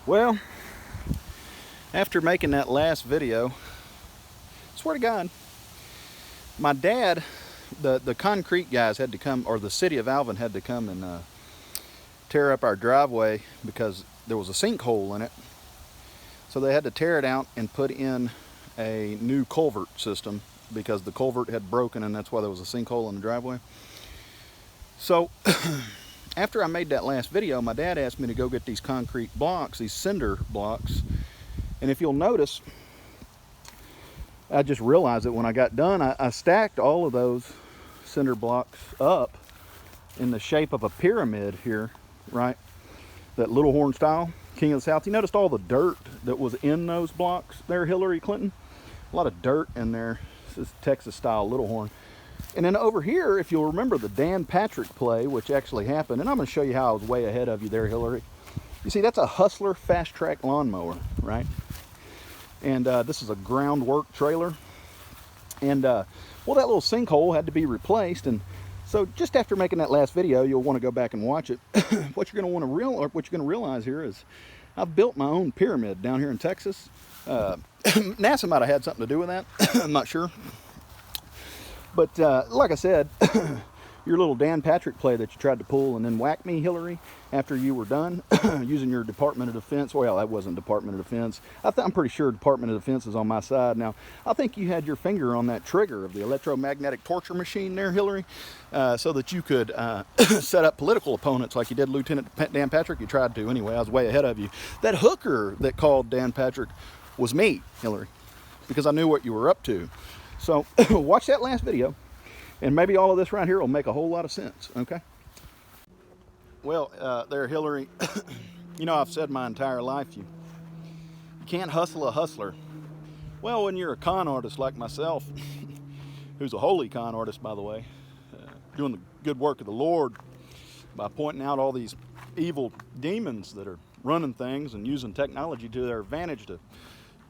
Well, after making that last video, swear to God, my dad, the concrete guys had to come, or the city of Alvin had to come and tear up our driveway because there was a sinkhole in it. So they had to tear it out and put in a new culvert system because the culvert had broken, and that's why there was a sinkhole in the driveway. So after I made that last video, my dad asked me to go get these concrete blocks, these cinder blocks. And if you'll notice, I just realized that when I got done, I stacked all of those cinder blocks up in the shape of a pyramid here, right? That little horn style, King of the South. You noticed all the dirt that was in those blocks there, Hillary Clinton? A lot of dirt in there. This is Texas style little horn. And then over here, if you'll remember the Dan Patrick play, which actually happened, and I'm going to show you how I was way ahead of you there, Hillary. You see, that's a Hustler fast track lawnmower, right? And this is a groundwork trailer. And well, that little sinkhole had to be replaced. And so just after making that last video, you'll want to go back and watch it. What you're going to realize here is I've built my own pyramid down here in Texas. NASA might have had something to do with that. I'm not sure. But like I said, your little Dan Patrick play that you tried to pull and then whack me, Hillary, after you were done using your Department of Defense. Well, that wasn't Department of Defense. I'm pretty sure Department of Defense is on my side. Now, I think you had your finger on that trigger of the electromagnetic torture machine there, Hillary, so that you could set up political opponents like you did Lieutenant Dan Patrick. You tried to anyway. I was way ahead of you. That hooker that called Dan Patrick was me, Hillary, because I knew what you were up to. So watch that last video, and maybe all of this right here will make a whole lot of sense, okay? Well, there, Hillary, you know, I've said my entire life, you can't hustle a hustler. Well, when you're a con artist like myself, who's a holy con artist, by the way, doing the good work of the Lord by pointing out all these evil demons that are running things and using technology to their advantage to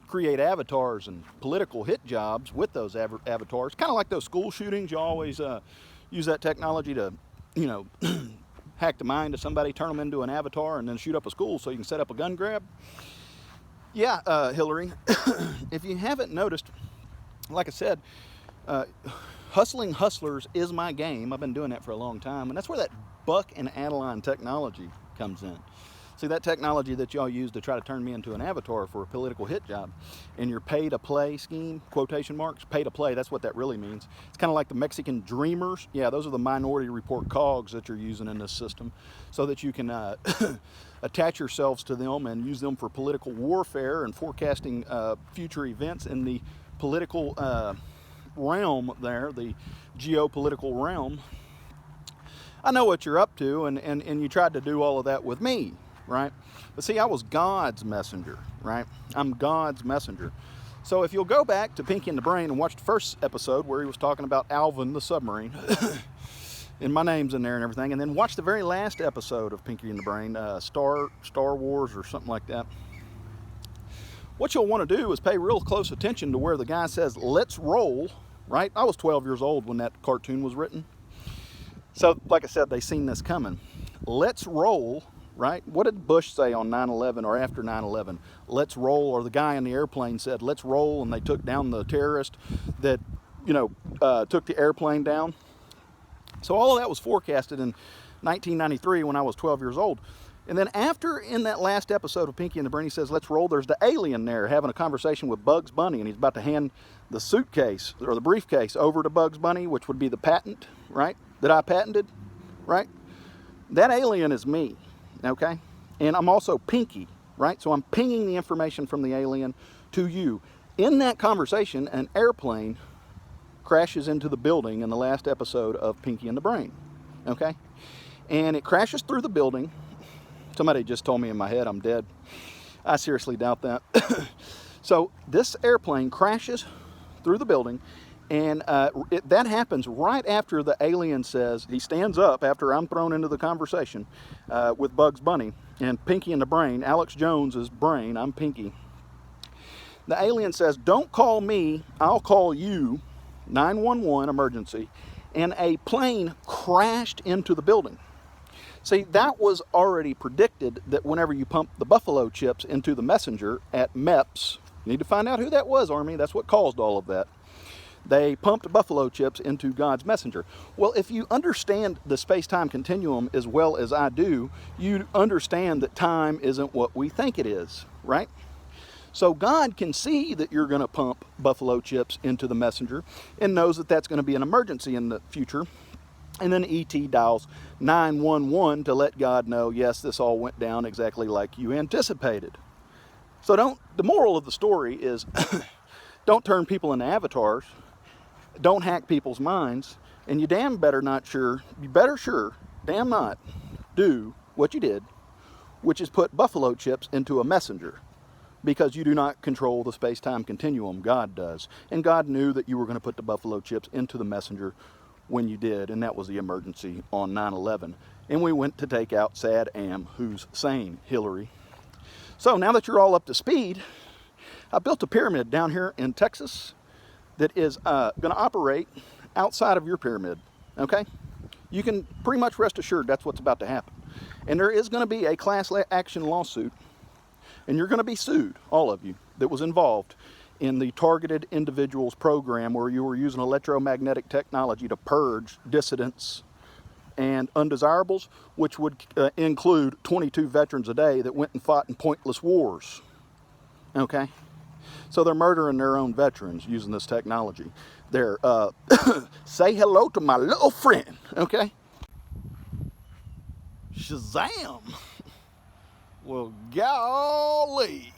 create avatars and political hit jobs with those avatars. Kind of like those school shootings. You always use that technology to, you know, hack the mind of somebody, turn them into an avatar, and then shoot up a school so you can set up a gun grab. Yeah, Hillary, if you haven't noticed, like I said, hustling hustlers is my game. I've been doing that for a long time, and that's where that Buck and Adeline technology comes in. See, that technology that y'all use to try to turn me into an avatar for a political hit job, and your pay-to-play scheme, quotation marks, pay-to-play, that's what that really means. It's kind of like the Mexican dreamers. Yeah, those are the Minority Report cogs that you're using in this system so that you can attach yourselves to them and use them for political warfare and forecasting future events in the political realm there, the geopolitical realm. I know what you're up to, and you tried to do all of that with me. Right? But see, I was God's messenger, right? I'm God's messenger. So if you'll go back to Pinky and the Brain and watch the first episode where he was talking about Alvin the submarine, and my name's in there and everything, and then watch the very last episode of Pinky and the Brain, Star Wars or something like that. What you'll want to do is pay real close attention to where the guy says, "Let's roll," right? I was 12 years old when that cartoon was written. So, like I said, they seen this coming. Let's roll. Right? What did Bush say on 9/11 or after 9/11? Let's roll, or the guy in the airplane said, "Let's roll," and they took down the terrorist that, you know, took the airplane down. So all of that was forecasted in 1993 when I was 12 years old. And then after, in that last episode of Pinky and the Brain, he says, "Let's roll," there's the alien there having a conversation with Bugs Bunny, and he's about to hand the suitcase or the briefcase over to Bugs Bunny, which would be the patent, right? That I patented, right? That alien is me. Okay, and I'm also Pinky, right? So I'm pinging the information from the alien to you. In that conversation, an airplane crashes into the building in the last episode of Pinky and the Brain, okay? And it crashes through the building. Somebody just told me in my head I'm dead. I seriously doubt that. So this airplane crashes through the building, and that happens right after the alien says, he stands up after I'm thrown into the conversation with Bugs Bunny and Pinky and the Brain. Alex Jones is Brain, I'm Pinky. The alien says, "Don't call me, I'll call you, 911 emergency." And a plane crashed into the building. See, that was already predicted, that whenever you pump the buffalo chips into the messenger at MEPS, you need to find out who that was, Army. That's what caused all of that. They pumped buffalo chips into God's messenger. Well, if you understand the space-time continuum as well as I do, you understand that time isn't what we think it is, right? So God can see that you're going to pump buffalo chips into the messenger and knows that that's going to be an emergency in the future. And then ET dials 911 to let God know, yes, this all went down exactly like you anticipated. So the moral of the story is don't turn people into avatars. Don't hack people's minds, and you damn better not damn not do what you did, which is put buffalo chips into a messenger, because you do not control the space-time continuum. God does. And God knew that you were going to put the buffalo chips into the messenger when you did, and that was the emergency on 9/11. And we went to take out Sad Am, who's sane, Hillary. So now that you're all up to speed, I built a pyramid down here in Texas that is going to operate outside of your pyramid, okay? You can pretty much rest assured that's what's about to happen. And there is going to be a class action lawsuit, and you're going to be sued, all of you, that was involved in the Targeted Individuals program where you were using electromagnetic technology to purge dissidents and undesirables, which would include 22 veterans a day that went and fought in pointless wars, okay? So they're murdering their own veterans using this technology. They're, say hello to my little friend, okay? Shazam! Well, golly.